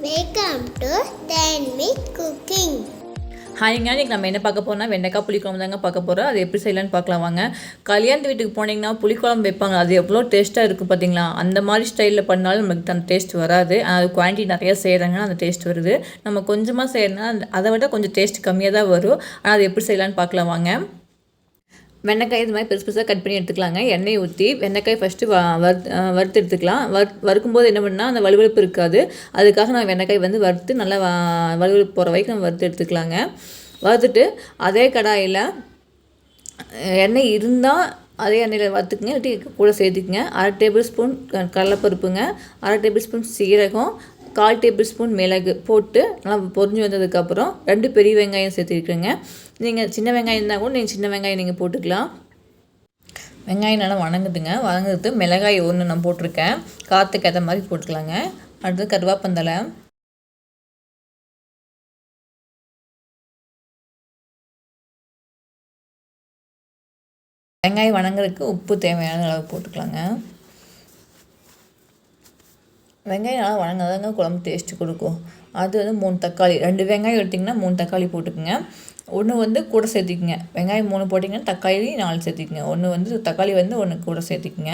Welcome to Thanvi cooking. ஹாய்ங்க, இன்றைக்கி நம்ம என்ன பார்க்க போகிறோம்னா வெண்டைக்காய் புளிக்குழம்பு தாங்க பார்க்க போகிறோம். அது எப்படி செய்யலான்னு பார்க்கலாம் வாங்க. கல்யாணத்து வீட்டுக்கு போனீங்கன்னா புளிக்குழம்பு வைப்பாங்க, அது எவ்வளோ டேஸ்ட்டாக இருக்கும் பார்த்தீங்களா. அந்த மாதிரி ஸ்டைலில் பண்ணாலும் நமக்கு அந்த டேஸ்ட் வராது. அது குவான்டிட்டி நிறையா செய்கிறாங்கன்னா அந்த டேஸ்ட் வருது. நம்ம கொஞ்சமாக செய்யணும்னா அதை விட கொஞ்சம் டேஸ்ட் கம்மியாக தான் வரும். ஆனால் அது எப்படி செய்யலான்னு பார்க்கலாம் வாங்க. வெண்டைக்காய் இது மாதிரி பெருசு பெருசாக கட் பண்ணி எடுத்துக்கலாங்க. எண்ணெய் ஊற்றி வெண்டைக்காய் ஃபஸ்ட்டு வறுத்து எடுத்துக்கலாம். வறுக்கும்போது என்ன பண்ணால் அந்த வலுவலுப்பு இருக்காது. அதுக்காக நான் வெண்டைக்காய் வறுத்து நல்லா வலுவலுப்பு போகிற வரைக்கும் நம்ம வறுத்து எடுத்துக்கலாங்க. வறுத்துட்டு அதே கடாயில் எண்ணெய் இருந்தால் அதே எண்ணெயில் வறுத்துக்குங்க, இல்லாட்டி கூட சேர்த்துக்குங்க. 1/2 டேபிள் ஸ்பூன் கடலைப்பருப்புங்க, 1/2 டேபிள் ஸ்பூன் சீரகம், 1/4 டேபிள் ஸ்பூன் மிளகு போட்டு நல்லா பொரிஞ்சு வந்ததுக்கப்புறம் 2 பெரிய வெங்காயம் சேர்த்துருக்குறேங்க. நீங்கள் சின்ன வெங்காயம் இருந்தால் கூட நீங்கள் சின்ன வெங்காயம் நீங்கள் போட்டுக்கலாம். வெங்காயம் நல்லா வணங்குது மிளகாய் 1 நான் போட்டிருக்கேன், காற்றுக்கு ஏற்ற மாதிரி போட்டுக்கலாங்க. அடுத்து கருவேப்பந்தலை, வெங்காயம் வணங்குறதுக்கு உப்பு தேவையான அளவு போட்டுக்கலாங்க. வெங்காயம் நல்லா வணங்காதாங்க குழம்பு டேஸ்ட்டு கொடுக்கும். அது 3 தக்காளி, 2 வெங்காயம் எடுத்திங்கன்னா 3 தக்காளி போட்டுக்குங்க. 1 கூட சேர்த்திக்குங்க. வெங்காயம் 3 போட்டிங்கன்னா தக்காளி 4 சேர்த்திக்குங்க. 1 தக்காளி 1 கூட சேர்த்திக்குங்க.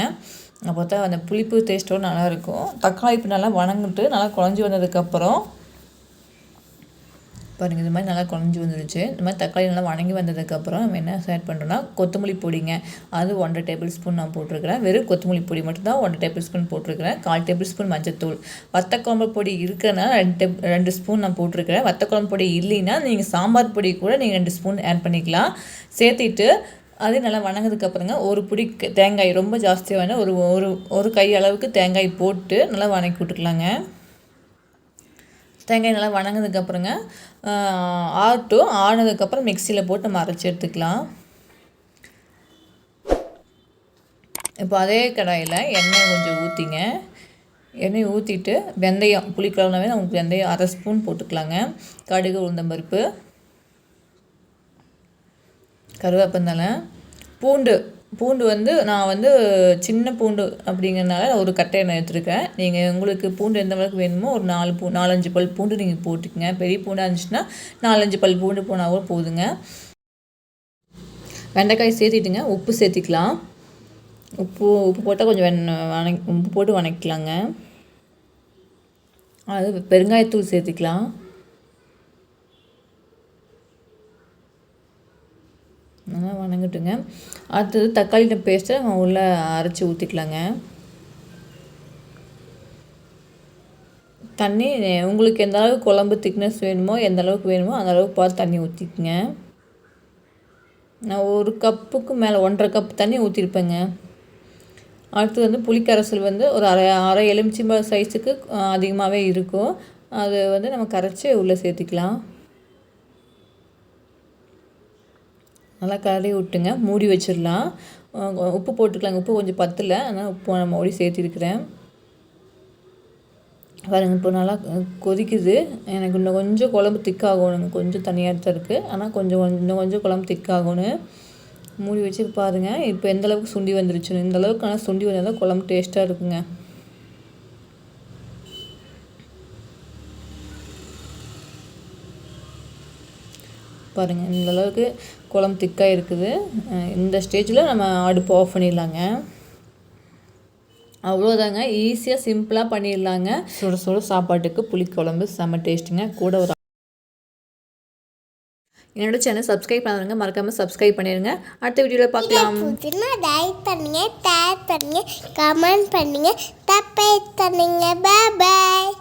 அப்போ தான் அந்த புளிப்பு டேஸ்ட்டோடு நல்லாயிருக்கும். தக்காளி இப்போ நல்லா வணங்கிட்டு நல்லா குழஞ்சி வந்ததுக்கப்புறம் பாருங்கள், இது மாதிரி நல்லா குழஞ்சி வந்துடுச்சு. இந்த மாதிரி தக்காளி நல்லா வணங்கி வந்ததுக்கப்புறம் நம்ம என்ன ஆட் பண்ணுறோன்னா கொத்தமல்லி பொடிங்க. அது 1/2 டேபிள் ஸ்பூன் நான் போட்டிருக்கிறேன். வெறும் கொத்தமல்லி பொடி மட்டும்தான் 1 டேபிள் ஸ்பூன் போட்டிருக்கிறேன். 1/4 டேபிள் ஸ்பூன் மஞ்சத்தூள். வத்தக்குழம்பு பொடி இருக்கிறனால 2 ஸ்பூன் நான் போட்டிருக்கிறேன். வத்தக்குழம்பு பொடி இல்லைன்னா நீங்கள் சாம்பார் பொடி கூட நீங்கள் 2 ஸ்பூன் ஆட் பண்ணிக்கலாம். சேர்த்திட்டு அது நல்லா வணங்குறதுக்கப்புறங்க ஒரு பிடி தேங்காய், ரொம்ப ஜாஸ்தியாக வேணால் ஒரு கை அளவுக்கு தேங்காய் போட்டு நல்லா வணக்கி விட்டுக்கலாங்க. தேங்காய் நல்லா வணங்கினதுக்கப்புறங்க ஆனதுக்கப்புறம் மிக்சியில் போட்டு நம்ம அரைச்சி எடுத்துக்கலாம். இப்போ அதே கடாயில் எண்ணெய் கொஞ்சம் ஊற்றிங்க. எண்ணெய் ஊற்றிட்டு வெந்தயம், புளிக்குழம்புனாவே நமக்கு வெந்தயம் 1/2 ஸ்பூன் போட்டுக்கலாங்க. கடுகு, உளுந்தம்பருப்பு, கருவேப்பந்தலை, பூண்டு நான் சின்ன பூண்டு அப்படிங்கிறதுனால ஒரு கட்டை எண்ணெய் எடுத்துருக்கேன். நீங்கள் உங்களுக்கு பூண்டு எந்த அளவுக்கு வேணுமோ ஒரு 4-5 பல் பூண்டு நீங்கள் போட்டுக்கங்க. பெரிய பூண்டாக இருந்துச்சுன்னா 4-5 பல் பூண்டு போனால் கூட போதுங்க. வெண்டைக்காய் சேர்த்திட்டுங்க, உப்பு சேர்த்திக்கலாம். உப்பு போட்டால் கொஞ்சம் உப்பு போட்டு வணக்கிக்கலாங்க. அது பெருங்காயத்தூள் சேர்த்திக்கலாம். நல்லா வணங்கட்டுங்க. அடுத்தது தக்காளி பேஸ்ட்டை நம்ம உள்ளே அரைச்சி ஊற்றிக்கலாங்க. தண்ணி உங்களுக்கு எந்த அளவுக்கு குழம்பு திக்னஸ் வேணுமோ, எந்த அளவுக்கு வேணுமோ அந்த அளவுக்கு பார்த்து தண்ணி ஊற்றிக்குங்க. நான் 1 கப்புக்கு மேலே 1.5 கப் தண்ணி ஊற்றிருப்பேங்க. அடுத்து புளிக்கரைசல் ஒரு அரை எலுமிச்சம்பழம் சைஸுக்கு அதிகமாகவே இருக்கும். அது நம்ம கரைச்சி உள்ளே சேர்த்திக்கலாம். நல்லா கலரி விட்டுங்க, மூடி வச்சிடலாம். உப்பு போட்டுக்கலாங்க. உப்பு கொஞ்சம் பத்தலை, அதனால் உப்பு நான் மறுபடியும் சேர்த்திருக்கிறேன். பாருங்கள், இப்போ நல்லா கொதிக்குது. எனக்கு இன்னும் கொஞ்சம் குழம்பு திக்காகணும். கொஞ்சம் தனியாக தான் இருக்குது, ஆனால் இன்னும் கொஞ்சம் குழம்பு திக்காகணும். மூடி வச்சு பாருங்கள் இப்போ எந்தளவுக்கு சுண்டி வந்துருச்சுன்னு. இந்த அளவுக்கு ஆனால் சுண்டி வந்தால் தான் குழம்பு டேஸ்ட்டாக இருக்குங்க. பாருங்கள், இந்த அளவுக்கு குழம்பு திக்காக இருக்குது. இந்த ஸ்டேஜில் நம்ம அடுப்பு ஆஃப் பண்ணிடலாங்க. அவ்வளோதாங்க, ஈஸியாக சிம்பிளாக பண்ணிடலாங்க. சுட சாப்பாட்டுக்கு புளிக்குழம்பு செம்ம டேஸ்ட்டுங்க. கூட என்னோட சேனல் சப்ஸ்கிரைப் பண்ணுங்க, மறக்காமல் சப்ஸ்கிரைப் பண்ணிடுங்க. அடுத்த வீடியோவில் பார்க்கலாம். லைக் பண்ணுங்கள், ஷேர் பண்ணுங்கள், கமெண்ட் பண்ணுங்கள், சப்ஸ்கிரைப் பண்ணுங்கள். பாய்.